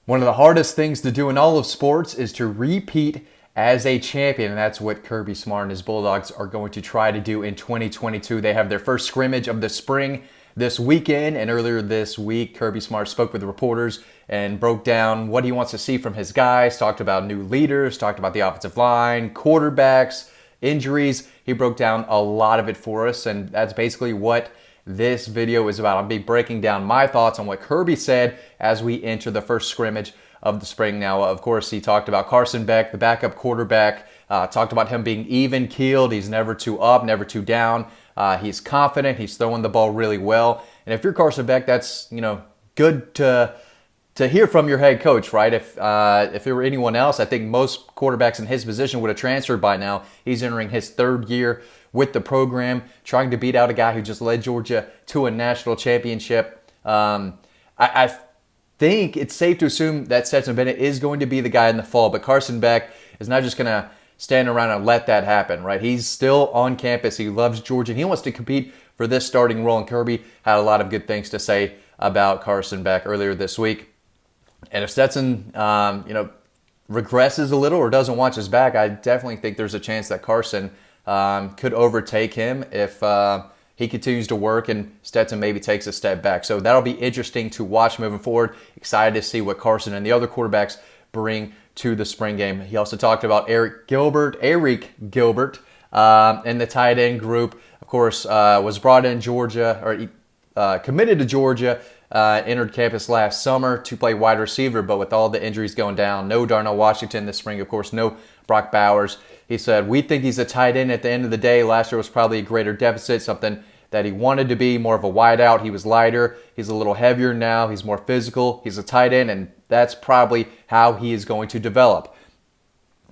One of the hardest things to do in all of sports is to repeat as a champion, and that's what Kirby Smart and his Bulldogs are going to try to do in 2022. They have their first scrimmage of the spring this weekend, and earlier this week, Kirby Smart spoke with the reporters and broke down what he wants to see from his guys, talked about new leaders, talked about the offensive line, quarterbacks, injuries. He broke down a lot of it for us, and that's basically what this video is about. I'll be breaking down my thoughts on what Kirby said as we enter the first scrimmage of the spring. Now, of course, he talked about Carson Beck, the backup quarterback, talked about him being even-keeled. He's never too up, never too down. He's confident. He's throwing the ball really well. And if you're Carson Beck, that's, good to hear from your head coach, right? If it were anyone else, I think most quarterbacks in his position would have transferred by now. He's entering his third year with the program, trying to beat out a guy who just led Georgia to a national championship. I think it's safe to assume that Stetson Bennett is going to be the guy in the fall, but Carson Beck is not just going to stand around and let that happen, right? He's still on campus. He loves Georgia. He wants to compete for this starting role, and Kirby had a lot of good things to say about Carson Beck earlier this week. And if Stetson, regresses a little or doesn't watch his back, I definitely think there's a chance that Carson could overtake him if he continues to work and Stetson maybe takes a step back. So that'll be interesting to watch moving forward. Excited to see what Carson and the other quarterbacks bring to the spring game. He also talked about Eric Gilbert, and the tight end group. Of course, was brought in Georgia, or committed to Georgia, entered campus last summer to play wide receiver, but with all the injuries going down, no Darnell Washington this spring, of course, no Brock Bowers. He said, we think he's a tight end at the end of the day. Last year was probably a greater deficit, something that he wanted to be, more of a wideout. He was lighter. He's a little heavier now. He's more physical. He's a tight end, and that's probably how he is going to develop.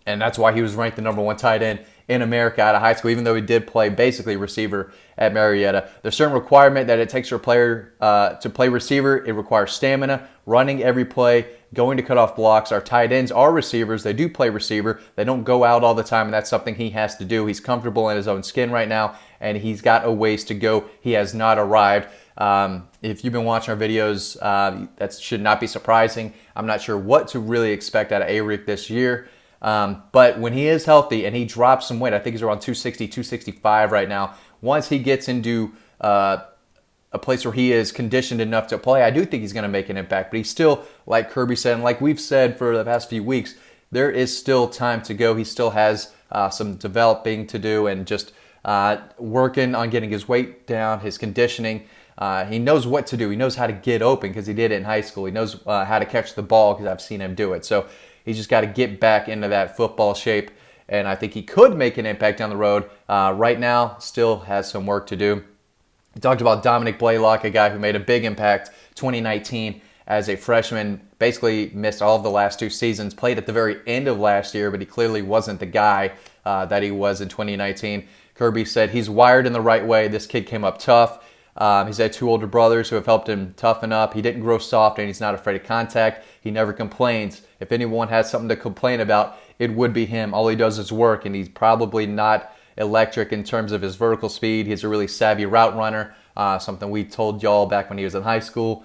And that's why he was ranked the #1 tight end in America out of high school, even though he did play basically receiver at Marietta. There's a certain requirement that it takes for a player to play receiver. It requires stamina, running every play, going to cut off blocks. Our tight ends are receivers. They do play receiver. They don't go out all the time, and that's something he has to do. He's comfortable in his own skin right now, and he's got a ways to go. He has not arrived. If you've been watching our videos, that should not be surprising. I'm not sure what to really expect out of Eric this year. But when he is healthy and he drops some weight, I think he's around 260, 265 right now. Once he gets into a place where he is conditioned enough to play, I do think he's going to make an impact. But he's still, like Kirby said, and like we've said for the past few weeks, there is still time to go. He still has some developing to do and just working on getting his weight down, his conditioning. He knows what to do. He knows how to get open because he did it in high school. He knows how to catch the ball because I've seen him do it. So he's just got to get back into that football shape, and I think he could make an impact down the road. Right now, still has some work to do. He talked about Dominic Blaylock, a guy who made a big impact 2019 as a freshman, basically missed all of the last 2 seasons, played at the very end of last year, but he clearly wasn't the guy that he was in 2019. Kirby said he's wired in the right way. This kid came up tough. He's had 2 older brothers who have helped him toughen up. He didn't grow soft, and he's not afraid of contact. He never complains. If anyone has something to complain about, it would be him. All he does is work, and he's probably not electric in terms of his vertical speed. He's a really savvy route runner, something we told y'all back when he was in high school.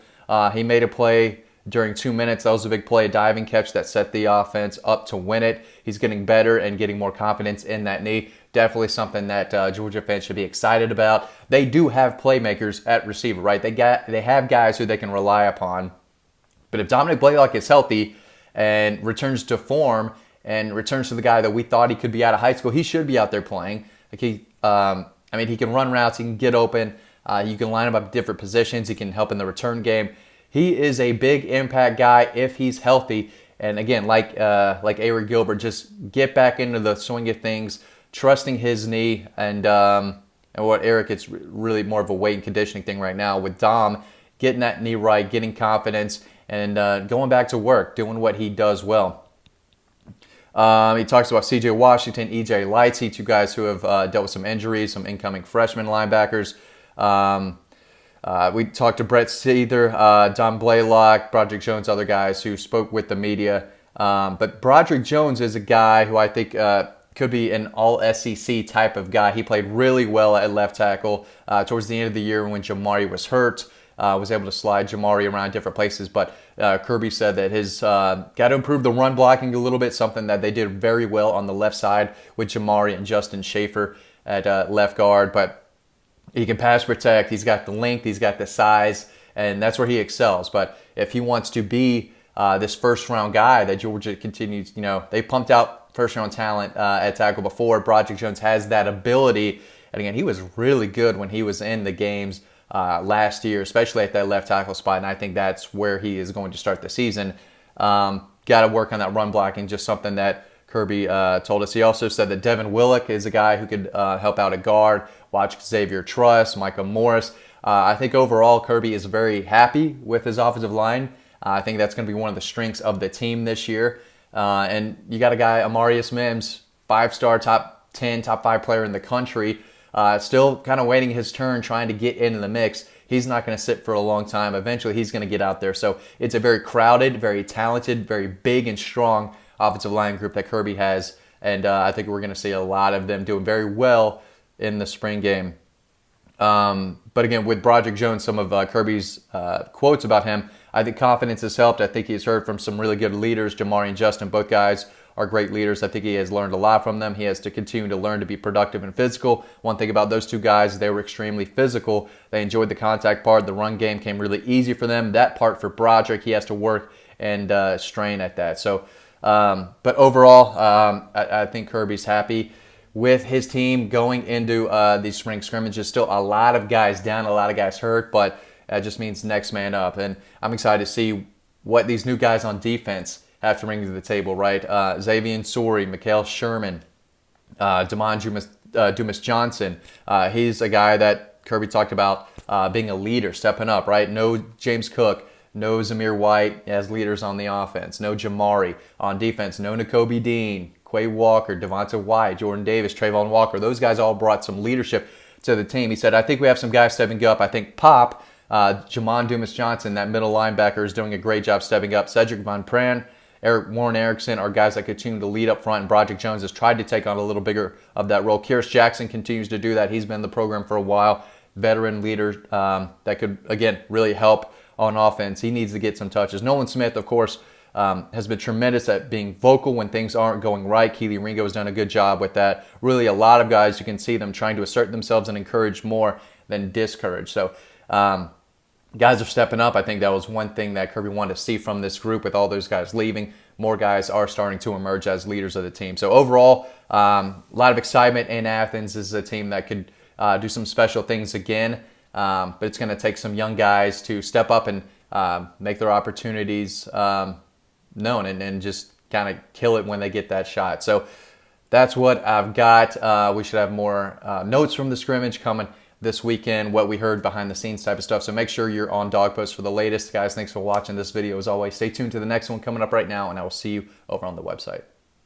He made a play during 2 minutes. That was a big play, a diving catch that set the offense up to win it. He's getting better and getting more confidence in that knee. Definitely something that Georgia fans should be excited about. They do have playmakers at receiver, right? They have guys who they can rely upon. But if Dominic Blaylock is healthy and returns to form and returns to the guy that we thought he could be out of high school, he should be out there playing. Like he can run routes, he can get open, you can line him up at different positions, he can help in the return game. He is a big impact guy if he's healthy. And again, like Eric Gilbert, just get back into the swing of things, trusting his knee, and what Eric, it's really more of a weight and conditioning thing right now. With Dom, getting that knee right, getting confidence, and going back to work, doing what he does well. He talks about C.J. Washington, E.J. Lightsey, 2 guys who have dealt with some injuries, some incoming freshman linebackers. We talked to Brett Seether, Don Blaylock, Broderick Jones, other guys who spoke with the media. But Broderick Jones is a guy who I think could be an all-SEC type of guy. He played really well at left tackle towards the end of the year when Jamari was hurt. Was able to slide Jamari around different places. But Kirby said that his got to improve the run blocking a little bit, something that they did very well on the left side with Jamari and Justin Schaefer at left guard. But he can pass protect. He's got the length. He's got the size, and that's where he excels. But if he wants to be this first-round guy that Georgia continues, they pumped out first-round talent at tackle before. Broderick Jones has that ability. And again, he was really good when he was in the games last year, especially at that left tackle spot. And I think that's where he is going to start the season. Got to work on that run blocking, just something that Kirby told us. He also said that Devin Willock is a guy who could help out at guard. Watch Xavier Truss, Micah Morris. I think overall Kirby is very happy with his offensive line. I think that's going to be one of the strengths of the team this year. And you got a guy, Amarius Mims, 5-star, top 10, top 5 player in the country. Still kind of waiting his turn, trying to get into the mix. He's not going to sit for a long time. Eventually, he's going to get out there. So it's a very crowded, very talented, very big and strong offensive line group that Kirby has. And I think we're going to see a lot of them doing very well in the spring game. But again, with Broderick Jones, some of Kirby's quotes about him, I think confidence has helped. I think he's heard from some really good leaders. Jamari and Justin, both guys are great leaders. I think he has learned a lot from them. He has to continue to learn to be productive and physical. One thing about those two guys, they were extremely physical. They enjoyed the contact part. The run game came really easy for them. That part for Broderick, he has to work and strain at that. So, but overall, I think Kirby's happy with his team going into these spring scrimmages. Still a lot of guys down, a lot of guys hurt, but that just means next man up. And I'm excited to see what these new guys on defense have to bring to the table, right? Xavier Sori, Mikael Sherman, Damon Dumas Johnson. He's a guy that Kirby talked about being a leader, stepping up, right? No James Cook, no Zamir White as leaders on the offense, no Jamari on defense, no Nakobe Dean, Quay Walker, Devonta White, Jordan Davis, Trayvon Walker. Those guys all brought some leadership to the team. He said, I think we have some guys stepping up. I think Pop, Jamon Dumas Johnson, that middle linebacker, is doing a great job stepping up. Cedric Von Pran, Warren Erickson are guys that continue to lead up front, and Broderick Jones has tried to take on a little bigger of that role. Kyrus Jackson continues to do that. He's been in the program for a while. Veteran leader that could, again, really help on offense. He needs to get some touches. Nolan Smith, of course, has been tremendous at being vocal when things aren't going right. Keely Ringo has done a good job with that. Really, a lot of guys, you can see them trying to assert themselves and encourage more than discourage. So, guys are stepping up. I think that was one thing that Kirby wanted to see from this group with all those guys leaving. More guys are starting to emerge as leaders of the team. So overall, a lot of excitement in Athens. This is a team that could do some special things again. But it's going to take some young guys to step up and make their opportunities known and just kind of kill it when they get that shot. So that's what I've got. We should have more notes from the scrimmage coming this weekend, what we heard behind the scenes type of stuff. So make sure you're on Dog Post for the latest. Guys, thanks for watching this video. As always, stay tuned to the next one coming up right now, and I will see you over on the website.